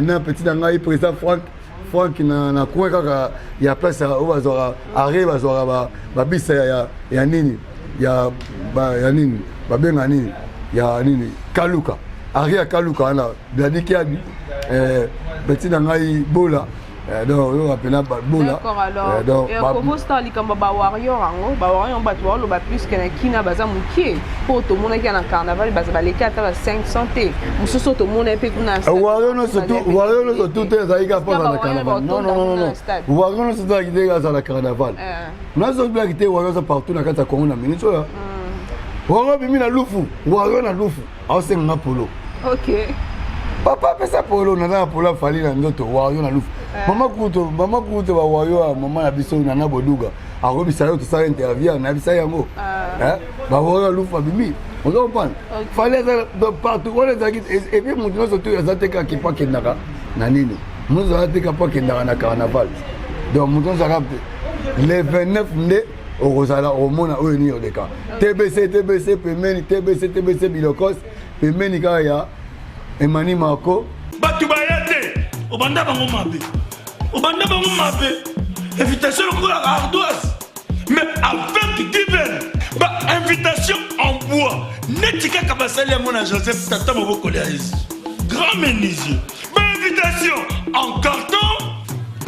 na petit na ngai président Franck na coin kaka ya place au bazora arrive bazora ba bisa ya nini ya nini ba benga nini ya nini Kaluka ari ya Kaluka wana bladiki abi petit na ngai bola donc on appelle bola d'accord alors donc comment ça li kamba ba warrior ango ba warrior ba to lo ba plus que na kina baza mukie po to mona ki na carnaval baza ba leka ta 500 te musoso to mona pe kuna warrior no surtout te zaika pa na carnaval non warrior no surtout ki za la carnaval na zo bla ki te warrior partout na kata Congo na minute là warrior bimi na lufu warrior na lufu au senga polo OK papa pesa polo na polo fali na ndoto warrior na lufu mama kuto ba warrior mama na biso na boduga ako bisayo to sa interview na bisayo yango ba warrior lufu bimi on comprend fallait de partout on les a et puis mon dieu surtout les attaques qui pas kendaka na nini nous attaques pas kendaka na carnaval donc mon dieu ça capte les 29 mai au Rosala au mona au ni au deka TBC pemeni bilokos pemeni kaya Emani Marco batu bayate obanda bango mabe invitation au ardoise mais avec divers ba invitation en bois netika kabasali mon Joseph tata maboko ya Yesu grand menuisier ba invitation en carton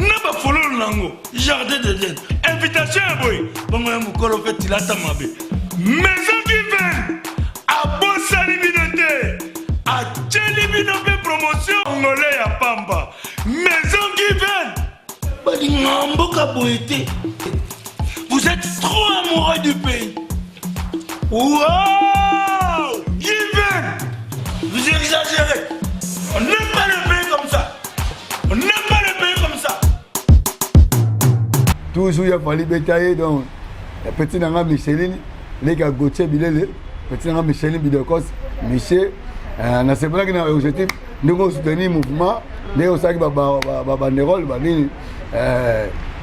na ba fololo nango jardin d'Eden invitation boy bango ya mukolo fait tilata mabe maison divine a bosali binote a tcheli binope promotion ngolé ya pamba maison divine badi ngamboka boité vous êtes trop amoureux du pays. Wow! Given! Vous exagérez. On n'aime pas le pays comme ça. Toujours il a fallu bétailler donc petit nanga Micheline, les gars Gauthier Bilele, petit nanga Micheline Bidokos, Michel, na c'est pas que na objectif nous soutenir mouvement, mais aussi que banderole banini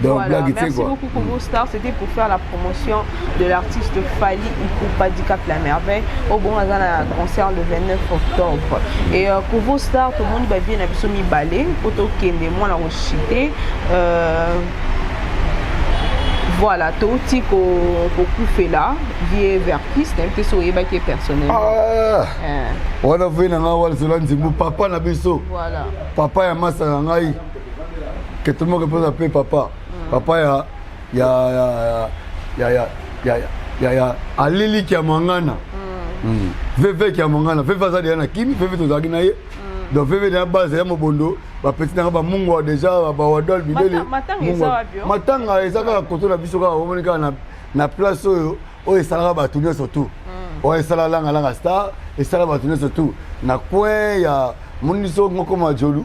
donc voilà, merci beaucoup Congo Star, c'était pour faire la promotion de l'artiste Fally Ipupa Dicap la merveille au bon à la concert le 29 octobre et Congo Star tout le monde va bien à mi balé auto kende moi la rochité voilà tout petit qu'on fait là vie vertiste un peu sur eba qui est personnel on a vu na wala solanzi papa na biso voilà papa ya masa ngai que tout le monde peut appeler papa. Papa ya alili qui a mangana. Veve qui a mangana. Veve ça dia na kimi, veve to zagi na ye. Donc veve na base ya mobondo, ba petit na ba mungo déjà ba wadol bideli. Matanga ezaka koto na biso ka omonika na place oyo esala ba tourner surtout. O esala langa star, esala ba tourner surtout. Na coin ya muniso ngoko majolu.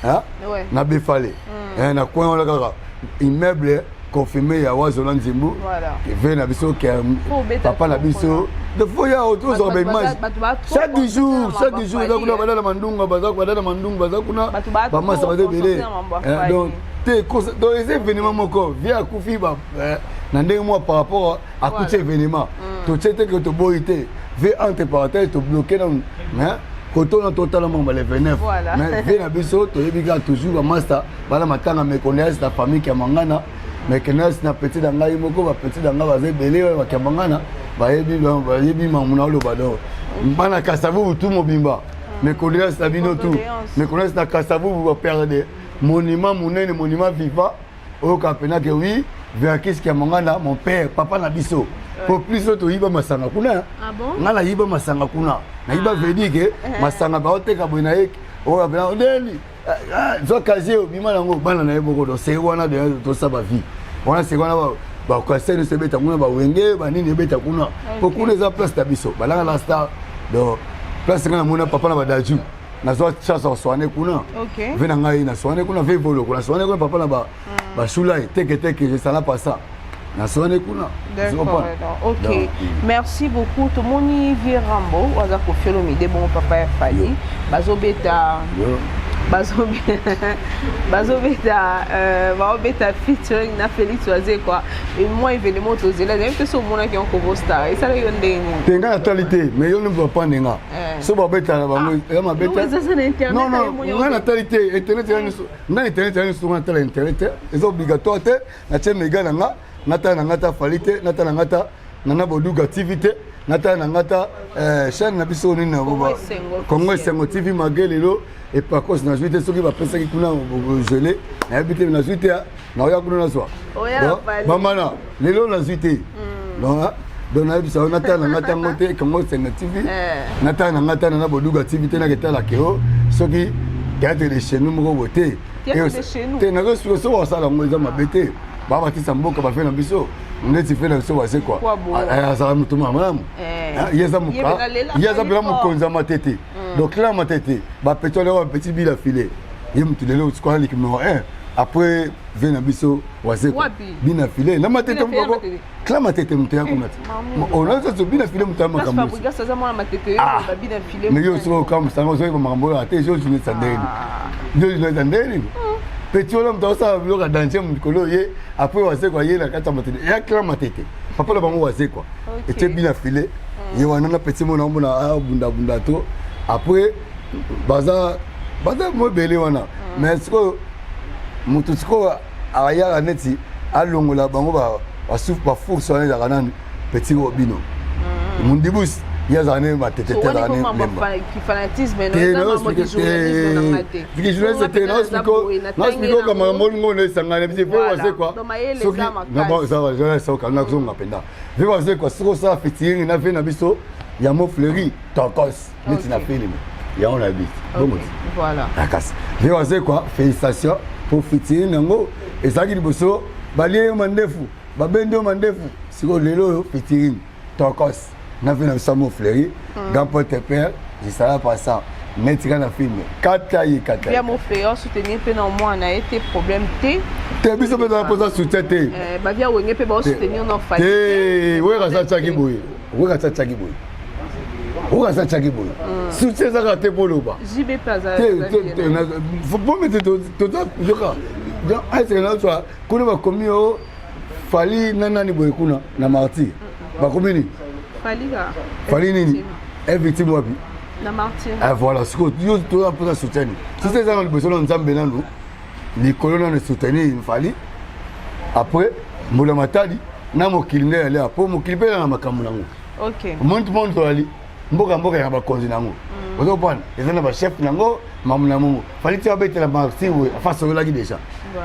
Hein? Ouais. Na befale. Na coin on la kaka immeuble confirmé ya Wazola Nzimbu. Voilà. Et vient na biso que papa na biso de foya autour sur image. Chaque jour za kuna badala mandunga baza kuna ba ça va débélé. Donc dans les événements moko via kufi ba na ndenge moi par rapport à coucher événement. Tout c'était que to boité ve entre parenthèses to bloquer dans hein quand on a totalement les 29 mais vient à biso to yebiga toujours master bala matanga me connaître la famille qui a mangana mais connaître na petit dangai moko ba petit danga ba belé ba ki mangana ba yebi mamuna lo bado bana kasavu tout mobimba me connaître la bino tout me connaître na kasavu ba perdre monument monene monument vivant au kapena que oui vers qu'est-ce qui a mangana mon père papa na biso pour plus to yiba masanga kuna ngala yiba masanga kuna na yiba vedi ke masanga ba oteka boina ek o abela ndeli zo kazio bima nango bana na yebo do se wana de to saba vie wana se wana ba ko sene se beta kuna ba wenge ba nini beta kuna pour kuna za place ta biso balanga la star do place kana mona papa na badaju na zo chasse soane kuna vena ngai na soane kuna ve bolo kuna soane kuna papa na ba shulai teke je sala pas ça. D'accord, ok. Merci beaucoup. Tout le monde y vient Rambo. On a confié le midi. Bon, papa est fallu. Bazobeta. Bazobeta featuring na Félix Oazé quoi. Et moi, événement aux élèves. Même que ce monde qui ont Congo Star. Et ça, il y a un dingue. T'es en actualité, mais il ne va pas n'enga. Ce babeta là, ma beta. Non, on a actualité. Internet, Internet, c'est obligatoire. Na tiens, les gars, nata falité nata nana boduga activité nata na ngata chaîne na biso nini na Congo Esengo TV magelelo et par contre na juité soki ba pesa ki kuna gelé na habité na juité na oya kuna na swa mamana lelo na juité donc na biso nata na ngata ngote Congo Esengo TV nata na ngata na boduga TV te na ketala keo soki théâtre de chez nous moko boté te na go so wa sala ngo za mabete ba batisa mboka ba fait na biso ndeti fait na biso wa c'est quoi aya za mutu mama yeza muka yeza bela mukonza matete donc là matete ba petole wa petit bila filé yemtu lelo kwa l'équipe numéro 1 après vient na biso wa c'est quoi bina filé na matete mboko kla matete mutu ya kunati on a ça bina filé mutu ma kamu ça za mwana matete ba bina filé mais yo so comme ça ngo so ba mambo ate jo jine sandeli jo jine sandeli petit homme dans ça le danser mon colo yé après on sait quoi yé la carte matete et cla matete papa la bango sait quoi était bien affilé yé wana na petit mon on a bunda to après baza mo belé wana mais ce que mutu ko aya neti alongola bango ba souffle ba force wana za kanani petit robino mon dibus yazane matete tela ne memba qui fanatisme non non du journalisme qui journaliste non spiko kama mbongo ne sangana bisi pe wase quoi soki na ba ça va journaliste au kana ko ngapenda ve wase quoi siko ça featuring na fe na biso ya mo fleury tokos neti na film ya on a dit bon voilà d'accord ve wase quoi félicitations pour featuring nango ezaki liboso balie mandefu babendo mandefu siko lelo featuring tokos na fait na samo fleury grand pote père je savais pas ça mais tu na film kata bien mon frère soutenir pe na moi na été problème té biso pe na posa soutien té ba via wenge pe ba soutenir no fa té we ka sa chaki boy soutien ça ka té poloba JB Plaza faut pas mettre tout ça joka donc est na toi kuna ba komio fali nana ni boy kuna na martyr ba komini fali nini victime wapi na martyr voilà ce que yo to pour ça soutenir si c'est ça le besoin nzambe nanu ni colonne ne soutenir fali après mbula matadi na mokili ne aller pour mokili pe na makambo nango OK monde to ali mboka ya ba konzi nango ozo bwana ezana ba chef nango mamu na mungu fali ti abetela martyr we face au lagi déjà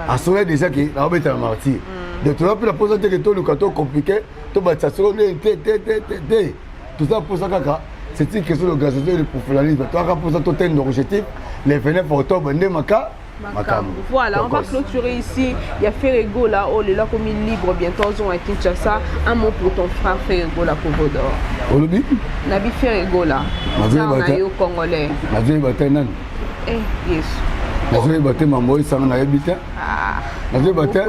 assuré déjà que la abetela martyr de tout la pose que tout le cadeau compliqué tout ba ça sur le tout ça pour ça kaka c'est une question d'organisation et de professionnalisme toi ka pour ça tout un objectif les 29 octobre ndemaka voilà, on va clôturer ici. Il y a Ferrego là, oh là comme il libre bientôt à Kinshasa. Un mot pour ton frère Ferrego là pour Vodor. Olobi? Nabi Ferrego là. Nabi au Congolais. Nabi Batanan. Yes. Nabi Baté Mamboy sang na yebita. Nabi Baté.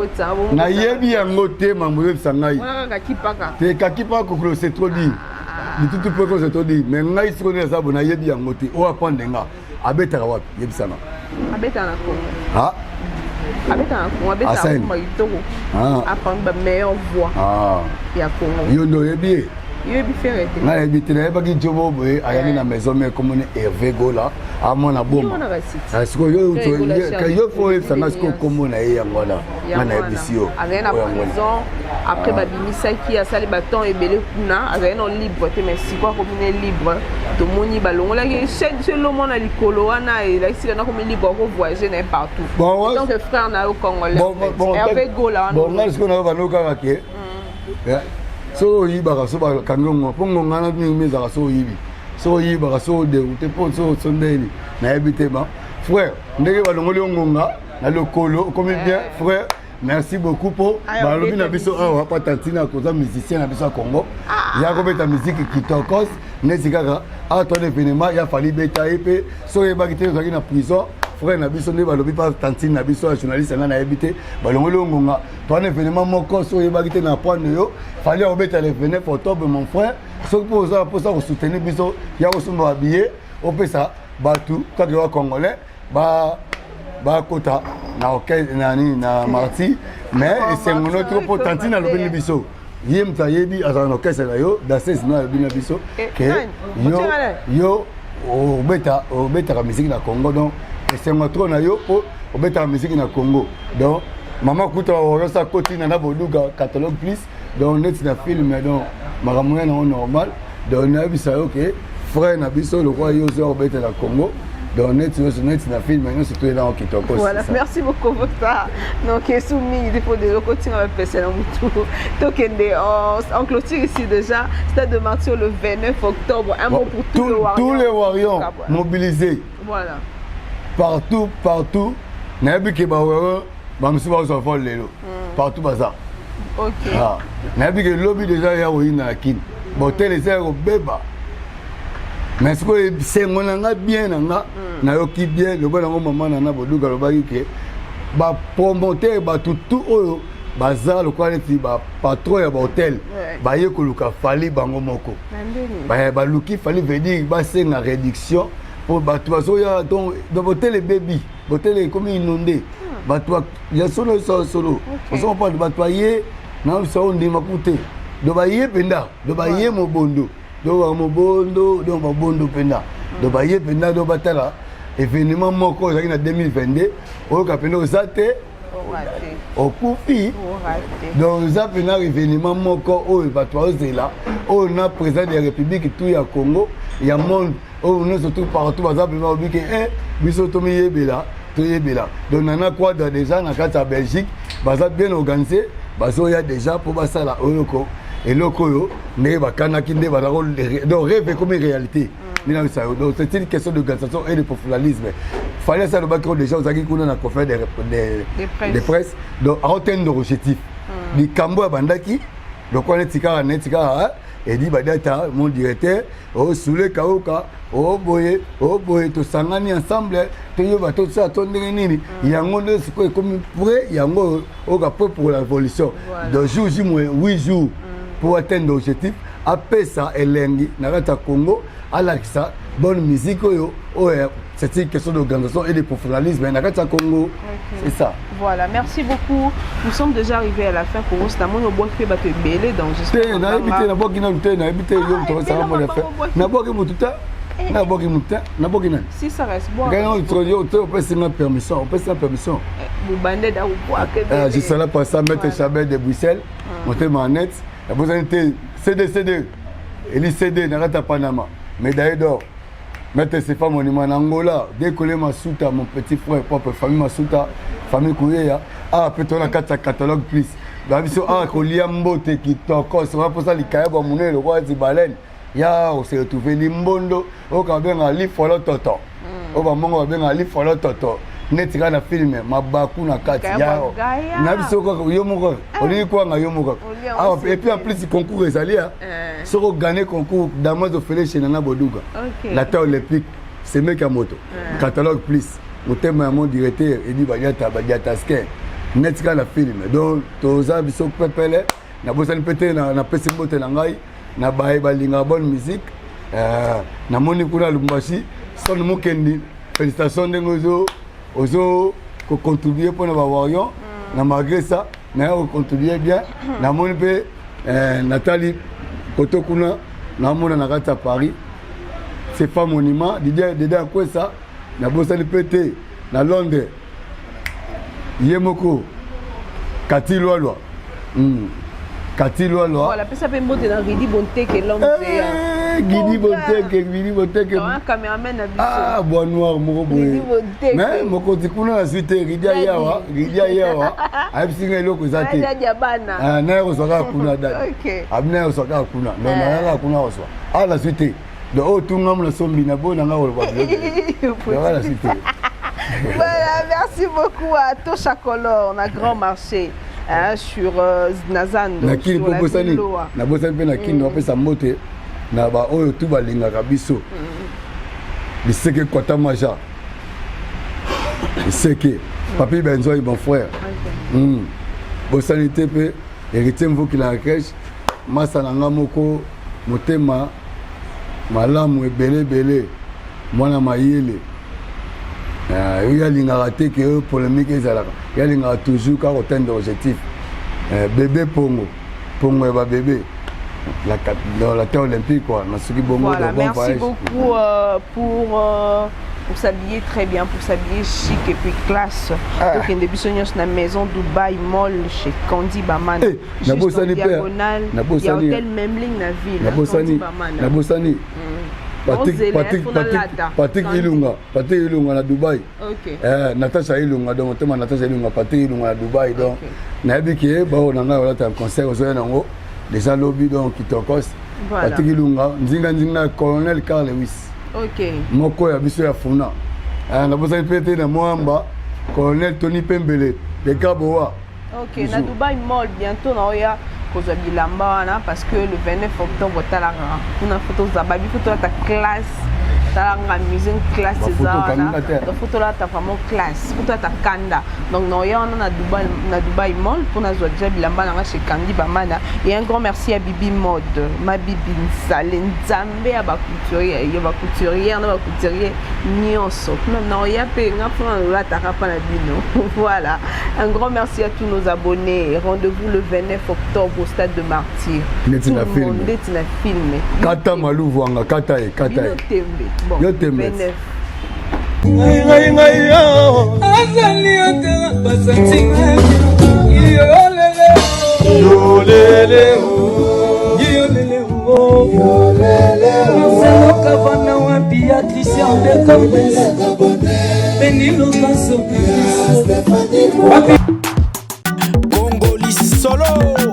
Na yebi yangote Mamboy sangai. Te kakipa ko c'est trop dit. Tout peut c'est trop dit. Mais ngai siko na sabu na yebi yangote. O apande nga. Abeta wapi yebisana. Abeta na Congo. Ah. Abeta na Congo, abeta na Maitoko. Apprendre la meilleure voix. Ya Congo. Yondo yebi. Yebi ferete. Na yebi tena baki jobo boy ayani na maison mais comme on Hervé Gola amona bomba. Est-ce que yo faut sana sko comme on aye yangola. Na yebisio. Avec na prison après babimisaki ya sali baton ebele kuna avec non libre te mais si quoi comme libre to moni balongo la c'est le monde à likolo wana et là ici na comme libre ko voyager n'importe partout. Donc frère na au Congolais. Hervé Gola. Bon là ce qu'on a va no karaké. So yibaka so ba kangongo pongo ngana ni meza so yibi so yibaka so de ute po so sondeli na ebite ba frère ndenge balongoli ngonga na lokolo comme bien frère merci beaucoup pour balobi na biso awa patantina koza musicien na biso Congo ya ko beta musique kitokos nesikaka a ton événement ya fali beta epé so yebaki te zaki na prison frère na biso ne balobi pas tantine na biso journaliste na ebité balongoli ngonga ton événement moko so yebaki te na prendre yo fallait obeta le 29 octobre mon frère so pour ça soutenir biso ya ko sumba billet au pesa batu kaka wa congolais ba kota na OK nani na marti mais c'est mon autre pour tantine na lobini biso yem ta yebi azana OK c'est là yo danser na lobini biso que yo obeta la musique na Congo donc c'est mon trop na yo pour obeta la musique na Congo donc maman kuta wa sa koti na boduga catalogue plus donc net na film donc maramoya na normal donc nayebisa yo ke frère na biso lokola yo ozo obetela Congo donc neti na film nyonso toyelanga kitoko. Voilà, merci beaucoup pour ça. Donc soumis il faut des côtés on va passer dans tout. Donc en clôture ici déjà, Stade de Martyrs le 29 octobre. Un mot pour tous les Warriors mobilisés. Voilà. Partout. Nayebi ke ba Warriors ba misuba so fol lelo. Partout baza. OK. Ah, nayebi ke lobby déjà ya oyina kin. Botel ezero beba. Mais ce que c'est mon anga bien nanga na yoki bien le bon maman nana boduga lo baki ke ba promoteur ba tout oyo bazar le quoi ti ba patron ya ba hôtel ba ye ko luka fali bango moko ba luki fali veut dire ba c'est une réduction pour ba tu so ya donc hôtel baby hôtel comme inondé ba tu ya solo on se pas ba tu ye na so ndi makute do ba ye penda do ba ye mobondo do mobondo do mobondo penda do ba ye penda do batala événement moko ezaki na 2022 oyo kapenda osate okufi donc eza pena événement moko oyo bato bazela oyo na président de la république tout ya Congo ya monde oyo nyonso tout partout baza pena obi ke biso toyebela donc nana quadre déjà na kati ya Belgique baza bien organisé bazoya déjà mpo basala oyoko eloko oyo ndenge bakanaki nde bazako donc rêve comme réalité. Donc c'est une question d'organisation et de professionnalisme. Il fallait ça le bac déjà aux aguets qu'on a conféré des presse. Donc en termes d'objectif, les Cambo Bandaki, donc on est tika et dit badata mon directeur au soule kaoka au boye to sangani ensemble to yo bato ça tondenge nini yango nde siko comme prêt yango au rapport pour la révolution. Donc jour 8 jours pour atteindre l'objectif. Après ça, Elengi, Narata Congo, Alexa, bonne musique, c'est une question d'organisation et de professionnalisme. Narata Congo, c'est ça. Voilà, merci beaucoup. Nous sommes déjà arrivés à la fin pour vous. C'est un monde où on peut belé, donc j'espère que si ça reste bon. Je serai là pour ça, mettre Chabelle de Bruxelles, monter ma net. La possibilité CD Eli CD Narata Panama médaille d'or mettre ces femmes monument en Angola décoller Masuta mon petit frère propre famille Masuta famille Kouyeya peut-être la carte catalogue plus la vision kolia mbote qui toko c'est pour ça les kaeba monnaie le roi de baleine ya on s'est retrouvé limbondo au quand bien ali folo toto au va mongo bien ali folo toto netika na film mabaku na kati yao na biso ko yo moko oli ko nga yo moko et puis en plus concours esalia soko gagner concours damoise de fele chez nana boduga la taille olympique c'est mec à moto catalogue plus motema mon directeur et dit badiata sker netika na film donc toza biso pepele na bosani pété na pesi mbote na ngai na bae balinga bonne musique na moni kuna Lubumbashi son mokendi félicitations ndengozo ozo ko contribuer pour nos Warriors na malgré ça na ko contribuer bien na moni pe Nathalie Kotokuna na mona na kata Paris c'est pas monument Didier quoi ça na bosani pété na Londres yemoko Kati Lolwa Kati Lolwa voilà puis ça peut monter dans Ridi Bonté que l'homme Guidi Bonté que un caméraman ah bon noir moko boye mais moko tikuna na suite Ridia yawa absinga eloko zate ah na ko soka kuna dada abna ko soka kuna non na kuna oswa ah la suite de otunga mna sombi na bona nga wala ba la suite. Voilà, merci beaucoup à Tosha Color, on a grand marché sur Nazan. Na kini pobosani na bosani pe na kini on peut sa moté na ba oyo tu balinga kabiso. Biseke kota maja. Biseke papi benzo bon frère. Bosani tepe héritier mvoki la crèche masa nanga moko motema malamu ebele mwana mayele. Il y a l'ingarate qui est polémique, il y a l'ingarate toujours quand on atteint l'objectif. Bébé Pongo est bébé. dans la terre olympique quoi. Voilà, merci beaucoup pour s'habiller très bien, pour s'habiller chic et puis classe. Donc il y a une maison Dubaï Mall chez Candy Bamana. Juste en diagonale, il y a hôtel Memling na ville. Nabosani. Patrick Ilunga na Dubaï. Natasha Ilunga donc tema Natasha Ilunga Patrick Ilunga na Dubaï donc na biki ba on a un concert au Zonango déjà lobby donc qui tokos Patrick Ilunga nzinga colonel Carl Lewis. OK. Moko ya biso ya funa. Nabosani pété na Moamba colonel Tony Pembele de Kaboa. OK, na Dubaï Mall bientôt na oya kozwa bilamba wana parce que le 29 octobre talanga kuna photo za babi photo ta classe talanga mise classe za wana photo là ta vraiment classe photo ta kanda donc no ya on na Dubaï Mall pour na zwa déjà bilamba nanga chez Candy Bamana et un grand merci à Bibi Mode ma Bibi Nsale Nzambe ya ba couturier na ba couturier nyonso no ya pe nga pour la ta pa na bino voilà un grand merci à tous nos abonnés rendez-vous le 29 octobre au stade de Martyr. Tout le monde est dans le film. Kata Malou Vanga, Kata e. Bon, yo tembe. 29. Congolais solo.